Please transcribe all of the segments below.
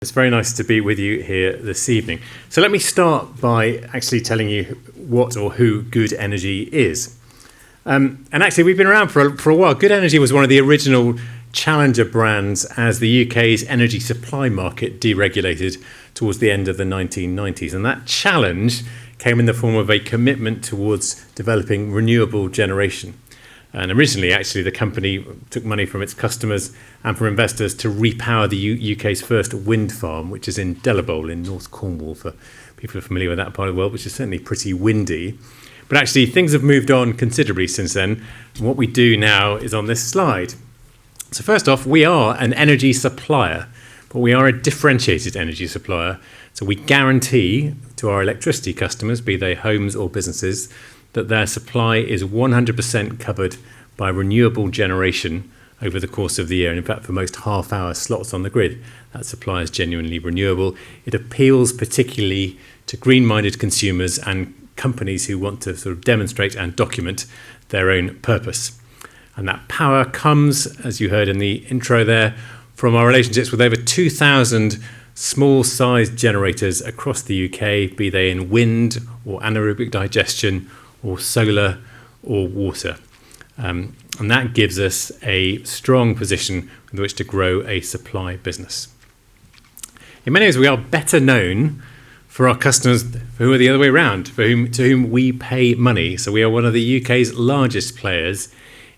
It's very nice to be with you here this evening. So let me start by actually telling you what or who Good Energy is. And actually, we've been around for a while. Good Energy was one of the original challenger brands as the UK's energy supply market deregulated towards the end of the 1990s. And that challenge came in the form of a commitment towards developing renewable generation. And originally, actually, the company took money from its customers and from investors to repower the UK's first wind farm, which is in Delabole in North Cornwall, for people who are familiar with that part of the world, which is certainly pretty windy. But actually, things have moved on considerably since then. And what we do now is on this slide. So first off, we are an energy supplier, but we are a differentiated energy supplier. So we guarantee to our electricity customers, be they homes or businesses, that their supply is 100% covered by renewable generation over the course of the year. And in fact, for most half-hour slots on the grid, that supply is genuinely renewable. It appeals particularly to green-minded consumers and companies who want to sort of demonstrate and document their own purpose. And that power comes, as you heard in the intro there, from our relationships with over 2,000 small-sized generators across the UK, be they in wind or anaerobic digestion or solar or water. And that gives us a strong position with which to grow a supply business. In many ways, we are better known for our customers who are the other way around, to whom we pay money. So we are one of the UK's largest players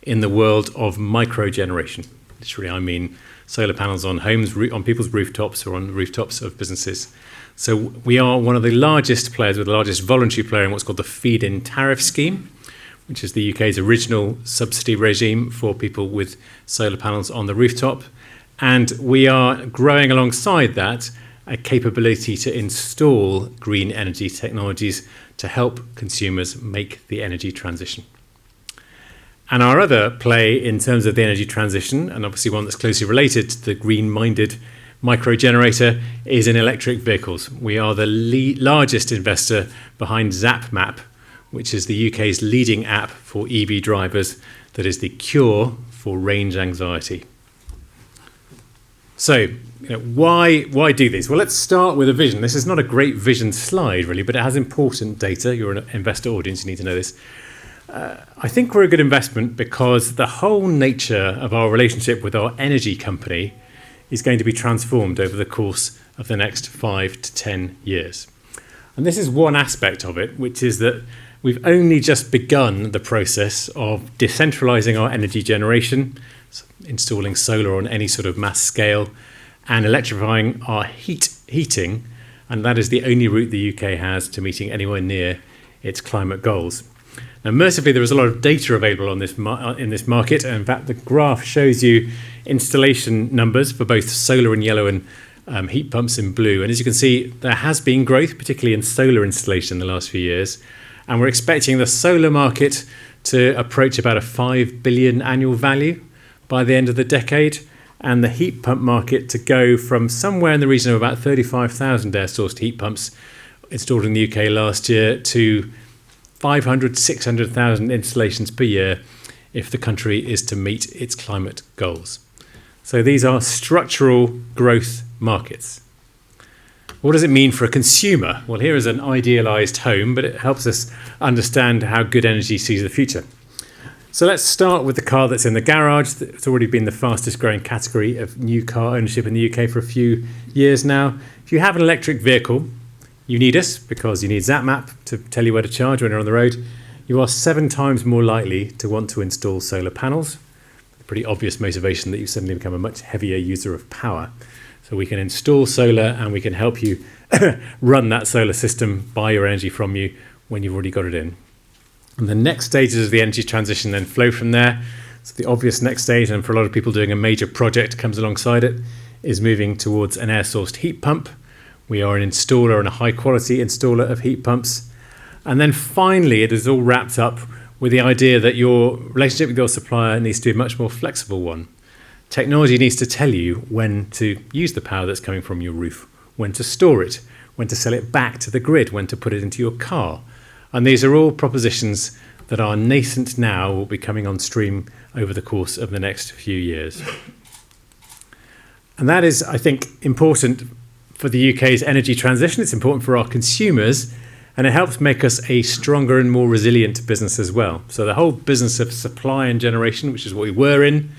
in the world of micro-generation. Literally, I mean solar panels on homes, on people's rooftops or on rooftops of businesses. So we are one of the largest players, with the largest voluntary player in what's called the feed-in tariff scheme, which is the UK's original subsidy regime for people with solar panels on the rooftop. And we are growing alongside that a capability to install green energy technologies to help consumers make the energy transition. And our other play in terms of the energy transition, and obviously one that's closely related to the green-minded micro-generator, is in electric vehicles. We are the largest investor behind ZapMap, which is the UK's leading app for EV drivers that is the cure for range anxiety. So, why do this? Well, let's start with a vision. This is not a great vision slide, really, but it has important data. You're an investor audience, you need to know this. I think we're a good investment because the whole nature of our relationship with our energy company is going to be transformed over the course of the next 5 to 10 years. And this is one aspect of it, which is that we've only just begun the process of decentralising our energy generation, so installing solar on any sort of mass scale, and electrifying our heating, and that is the only route the UK has to meeting anywhere near its climate goals. Now, mercifully, there is a lot of data available on this in this market. And in fact, the graph shows you installation numbers for both solar in yellow and heat pumps in blue. And as you can see, there has been growth, particularly in solar installation in the last few years. And we're expecting the solar market to approach about a 5 billion annual value by the end of the decade, and the heat pump market to go from somewhere in the region of about 35,000 air-sourced heat pumps installed in the UK last year to 500, 600,000 installations per year if the country is to meet its climate goals. So these are structural growth markets. What does it mean for a consumer? Well, here is an idealised home, but it helps us understand how Good Energy sees the future. So let's start with the car that's in the garage. It's already been the fastest growing category of new car ownership in the UK for a few years now. If you have an electric vehicle, you need us because you need ZapMap to tell you where to charge when you're on the road. You are 7 times more likely to want to install solar panels. A pretty obvious motivation that you suddenly become a much heavier user of power. So we can install solar and we can help you run that solar system, buy your energy from you when you've already got it in. And the next stages of the energy transition then flow from there. So the obvious next stage, and for a lot of people doing a major project comes alongside it, is moving towards an air-sourced heat pump. We are an installer and a high-quality installer of heat pumps. And then finally, it is all wrapped up with the idea that your relationship with your supplier needs to be a much more flexible one. Technology needs to tell you when to use the power that's coming from your roof, when to store it, when to sell it back to the grid, when to put it into your car. And these are all propositions that are nascent now, will be coming on stream over the course of the next few years. And that is, I think, important for the UK's energy transition. It's important for our consumers, and it helps make us a stronger and more resilient business as well. So the whole business of supply and generation, which is what we were in,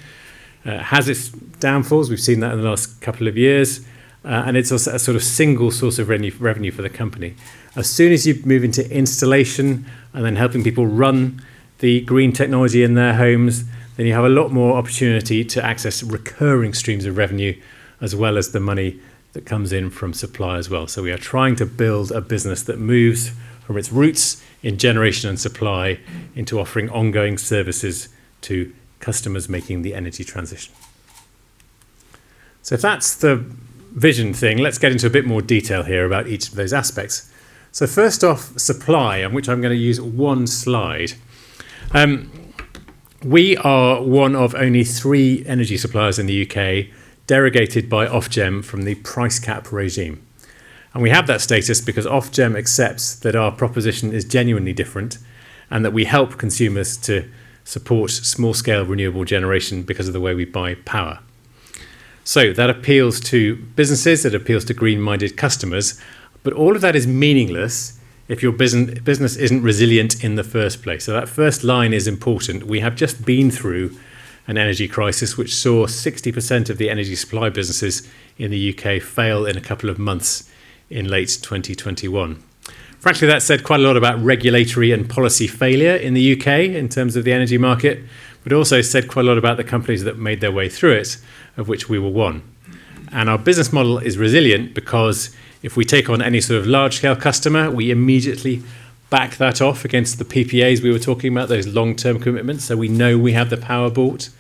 has its downfalls. We've seen that in the last couple of years. And it's also a sort of single source of revenue for the company. As soon as you move into installation and then helping people run the green technology in their homes, then you have a lot more opportunity to access recurring streams of revenue, as well as the money that comes in from supply as well. So we are trying to build a business that moves from its roots in generation and supply into offering ongoing services to customers making the energy transition. So if that's the vision thing, let's get into a bit more detail here about each of those aspects. So first off, supply, on which I'm going to use one slide. We are one of only 3 energy suppliers in the UK derogated by Ofgem from the price cap regime. And we have that status because Ofgem accepts that our proposition is genuinely different and that we help consumers to support small-scale renewable generation because of the way we buy power. So that appeals to businesses, it appeals to green-minded customers, but all of that is meaningless if your business isn't resilient in the first place. So that first line is important. We have just been through an energy crisis which saw 60% of the energy supply businesses in the UK fail in a couple of months in late 2021. Frankly, that said quite a lot about regulatory and policy failure in the UK in terms of the energy market, but also said quite a lot about the companies that made their way through it, of which we were one. And our business model is resilient because if we take on any sort of large-scale customer, we immediately back that off against the PPAs we were talking about, those long-term commitments, so we know we have the power bought.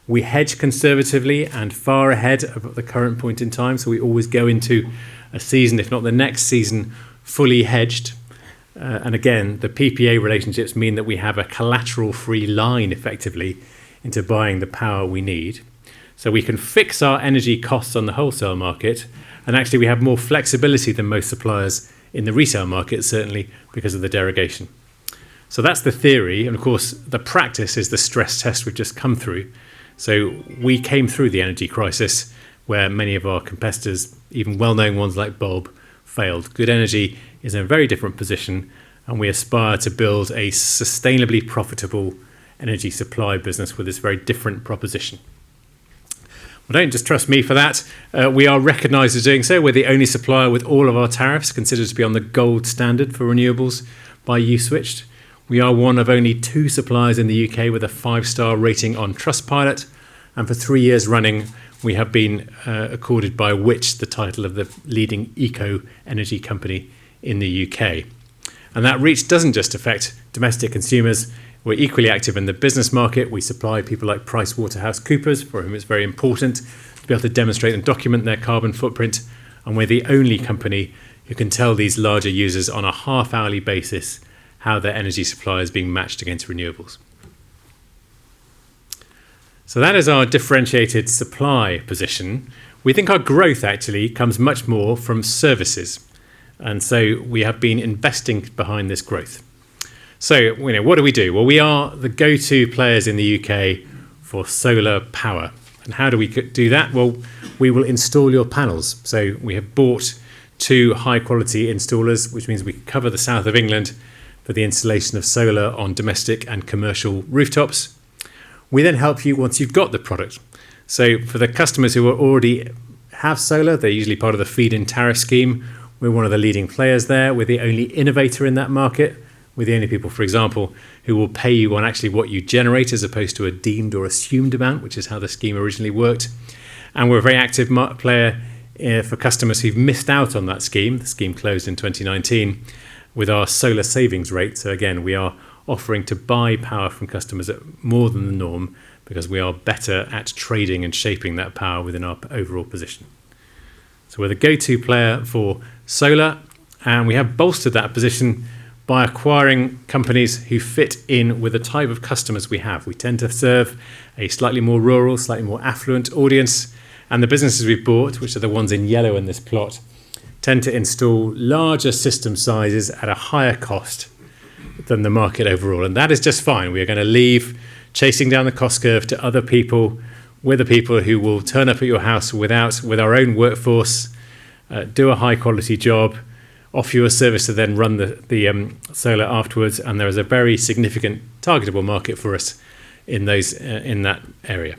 We hedge conservatively and far ahead of the current point in time, so we always go into a season, if not the next season, fully hedged. And again, the PPA relationships mean that we have a collateral-free line, effectively, into buying the power we need. So we can fix our energy costs on the wholesale market, and actually we have more flexibility than most suppliers in the resale market, certainly because of the derogation. So that's the theory, and of course the practice is the stress test we've just come through. So we came through the energy crisis where many of our competitors, even well-known ones like Bob, failed. Good Energy is in a very different position, and we aspire to build a sustainably profitable energy supply business with this very different proposition. Well, don't just trust me for that. We are recognised as doing so. We're the only supplier with all of our tariffs considered to be on the gold standard for renewables by Uswitch. We are one of only 2 suppliers in the UK with a 5-star rating on Trustpilot, and for 3 years running we have been accorded by Which the title of the leading eco-energy company in the UK. And that reach doesn't just affect domestic consumers. We're equally active in the business market. We supply people like PricewaterhouseCoopers, for whom it's very important to be able to demonstrate and document their carbon footprint. And we're the only company who can tell these larger users on a half-hourly basis how their energy supply is being matched against renewables. So that is our differentiated supply position. We think our growth actually comes much more from services. And so we have been investing behind this growth. So, what do we do? Well, we are the go-to players in the UK for solar power. And how do we do that? Well, we will install your panels. So we have bought 2 high-quality installers, which means we can cover the south of England for the installation of solar on domestic and commercial rooftops. We then help you once you've got the product. So for the customers who already have solar, they're usually part of the feed-in tariff scheme. We're one of the leading players there. We're the only innovator in that market. We're the only people, for example, who will pay you on actually what you generate as opposed to a deemed or assumed amount, which is how the scheme originally worked. And we're a very active player for customers who've missed out on that scheme. The scheme closed in 2019 with our solar savings rate. So again, we are offering to buy power from customers at more than the norm because we are better at trading and shaping that power within our overall position. So we're the go-to player for solar, and we have bolstered that position by acquiring companies who fit in with the type of customers we have. We tend to serve a slightly more rural, slightly more affluent audience, and the businesses we've bought, which are the ones in yellow in this plot, tend to install larger system sizes at a higher cost than the market overall. And that is just fine. We are going to leave chasing down the cost curve to other people. We're the people who will turn up at your house with our own workforce do a high quality job, offer you a service to then run the solar afterwards, and there is a very significant targetable market for us in that area.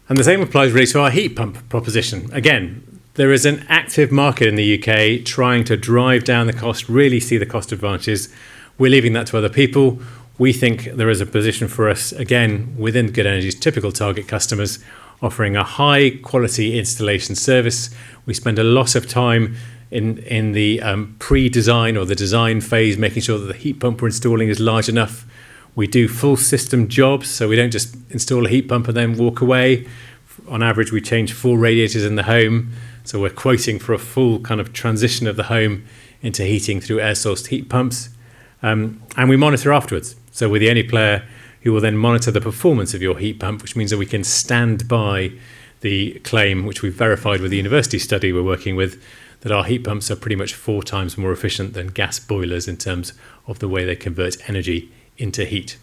And the same applies really to our heat pump proposition. Again, there is an active market in the UK trying to drive down the cost, really see the cost advantages. We're leaving that to other people. We think there is a position for us, again, within Good Energy's typical target customers, offering a high quality installation service. We spend a lot of time in the pre-design or the design phase, making sure that the heat pump we're installing is large enough. We do full system jobs, so we don't just install a heat pump and then walk away. On average, we change 4 radiators in the home, so we're quoting for a full kind of transition of the home into heating through air sourced heat pumps. And we monitor afterwards. So we're the only player who will then monitor the performance of your heat pump, which means that we can stand by the claim, which we've verified with the university study we're working with, that our heat pumps are pretty much 4 times more efficient than gas boilers in terms of the way they convert energy into heat.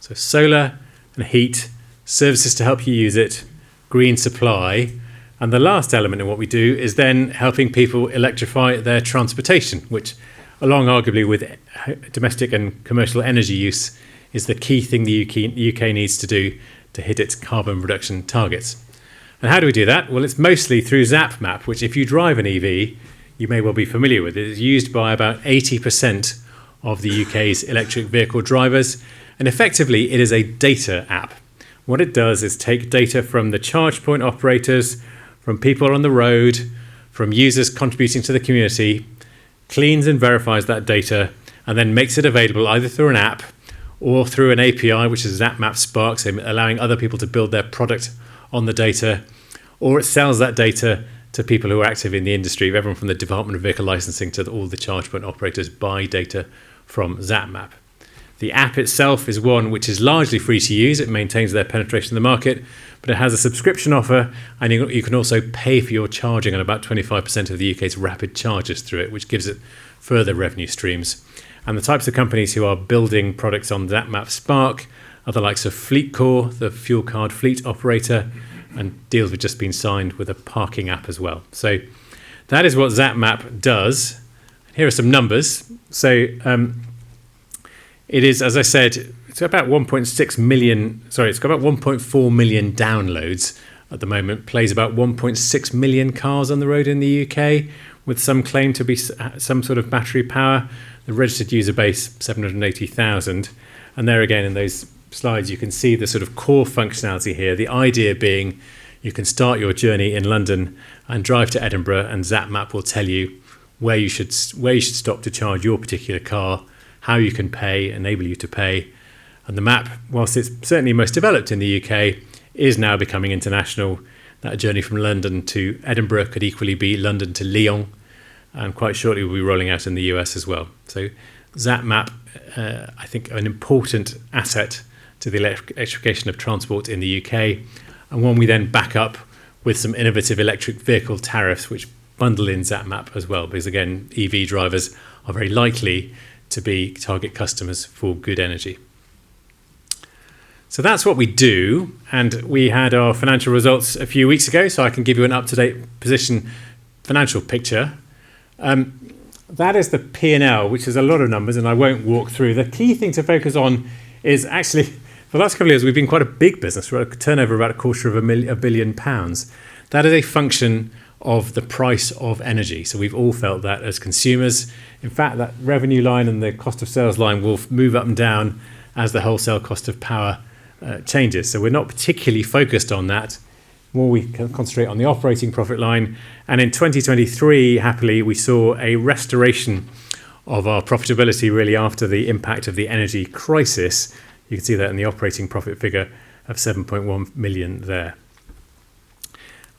So solar and heat, services to help you use it, green supply, and the last element in what we do is then helping people electrify their transportation, which, along arguably with domestic and commercial energy use, is the key thing the UK needs to do to hit its carbon reduction targets. And how do we do that? Well, it's mostly through ZapMap, which if you drive an EV, you may well be familiar with. It is used by about 80% of the UK's electric vehicle drivers, and effectively it is a data app. What it does is take data from the charge point operators, from people on the road, from users contributing to the community, cleans and verifies that data, and then makes it available either through an app or through an API, which is ZapMap Spark, so allowing other people to build their product on the data, or it sells that data to people who are active in the industry. Everyone from the Department of Vehicle Licensing to all the charge point operators buy data from ZapMap. The app itself is one which is largely free to use. It maintains their penetration in the market, but it has a subscription offer, and you can also pay for your charging on about 25% of the UK's rapid chargers through it, which gives it further revenue streams. And the types of companies who are building products on ZapMap Spark are the likes of FleetCor, the fuel card fleet operator, and deals have just been signed with a parking app as well. So that is what ZapMap does. Here are some numbers. So it is, as I said, it's about 1.6 million, it's got about 1.4 million downloads at the moment, plays about 1.6 million cars on the road in the UK, with some claim to be some sort of battery power. The registered user base, 780,000. And there again, in those slides, you can see the sort of core functionality here. The idea being you can start your journey in London and drive to Edinburgh, and ZapMap will tell you where you should stop to charge your particular car, how you can pay, enable you to pay. And the map, whilst it's certainly most developed in the UK, is now becoming international. That journey from London to Edinburgh could equally be London to Lyon, and quite shortly we'll be rolling out in the US as well. So ZapMap, I think, an important asset to the electrification of transport in the UK, and one we then back up with some innovative electric vehicle tariffs which bundle in ZapMap as well, because again, EV drivers are very likely to be target customers for Good Energy. So that's what we do, and we had our financial results a few weeks ago, so I can give you an up-to-date position financial picture. That is the P&L, which is a lot of numbers, and I won't walk through. The key thing to focus on is actually, for the last couple of years, we've been quite a big business. We're at a turnover of about £250 million. That is a function of the price of energy. So we've all felt that as consumers. In fact, that revenue line and the cost of sales line will move up and down as the wholesale cost of power changes. So we're not particularly focused on that. More we can concentrate on the operating profit line. And in 2023, happily, we saw a restoration of our profitability really after the impact of the energy crisis. You can see that in the operating profit figure of 7.1 million there.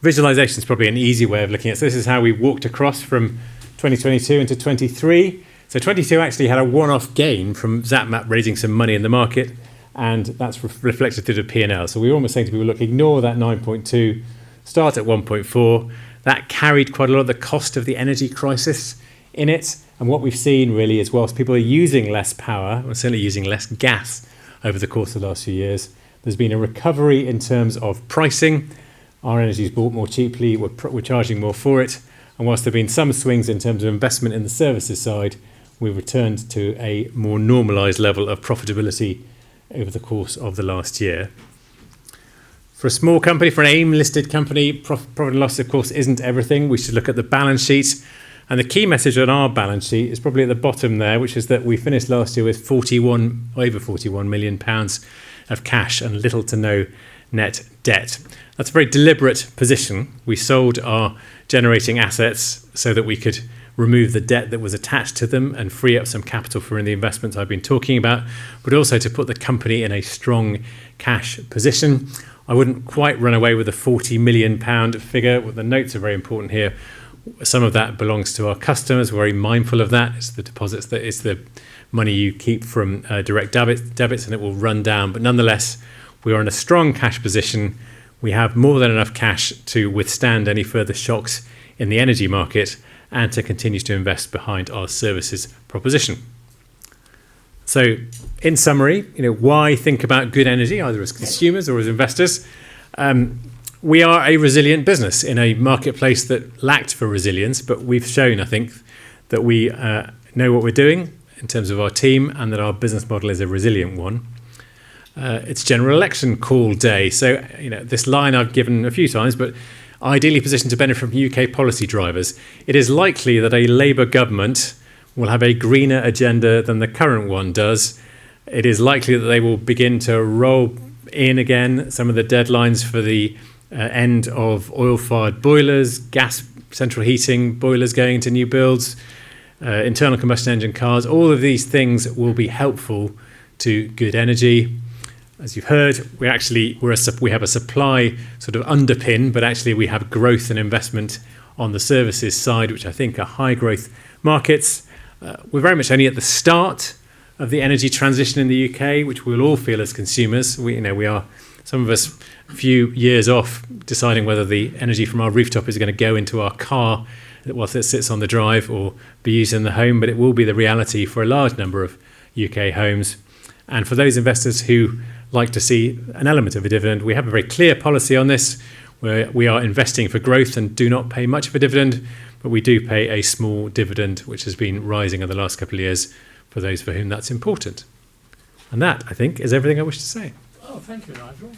Visualization is probably an easy way of looking at it. So this is how we walked across from 2022 into 23. So 22 actually had a one-off gain from ZapMap raising some money in the market, and that's reflected through the P&L. So we were almost saying to people, look, ignore that 9.2, start at 1.4. That carried quite a lot of the cost of the energy crisis in it. And what we've seen really is whilst people are using less power, or certainly using less gas over the course of the last few years, there's been a recovery in terms of pricing. Our energy is bought more cheaply, we're charging more for it, and whilst there have been some swings in terms of investment in the services side, we've returned to a more normalised level of profitability over the course of the last year. For a small company, for an AIM-listed company, profit and loss, of course, isn't everything. We should look at the balance sheet. And the key message on our balance sheet is probably at the bottom there, which is that we finished last year with over 41 million pounds of cash and little to no net debt. That's a very deliberate position. We sold our generating assets so that we could remove the debt that was attached to them and free up some capital for the investments I've been talking about, but also to put the company in a strong cash position. I wouldn't quite run away with a 40 million pound figure. Well, the notes are very important here. Some of that belongs to our customers. We're very mindful of that. It's the deposits, that is the money you keep from direct debits, and it will run down. But nonetheless, we are in a strong cash position. We have more than enough cash to withstand any further shocks in the energy market and to continue to invest behind our services proposition. So, in summary, why think about good energy, either as consumers or as investors? We are a resilient business in a marketplace that lacked for resilience, but we've shown, I think, that we know what we're doing in terms of our team and that our business model is a resilient one. It's general election call day, so this line I've given a few times, but ideally positioned to benefit from UK policy drivers. It is likely that a Labour government will have a greener agenda than the current one does. It is likely that they will begin to roll in again some of the deadlines for the end of oil-fired boilers, gas central heating boilers going into new builds, internal combustion engine cars. All of these things will be helpful to good energy. As you've heard, we have a supply sort of underpin, but actually we have growth and investment on the services side, which I think are high growth markets. We're very much only at the start of the energy transition in the UK, which we'll all feel as consumers. We are, some of us, a few years off deciding whether the energy from our rooftop is going to go into our car whilst it sits on the drive or be used in the home, but it will be the reality for a large number of UK homes. And for those investors who like to see an element of a dividend, we have a very clear policy on this, where we are investing for growth and do not pay much of a dividend, but we do pay a small dividend, which has been rising over the last couple of years for those for whom that's important. And that, I think, is everything I wish to say. Oh, thank you, Nigel.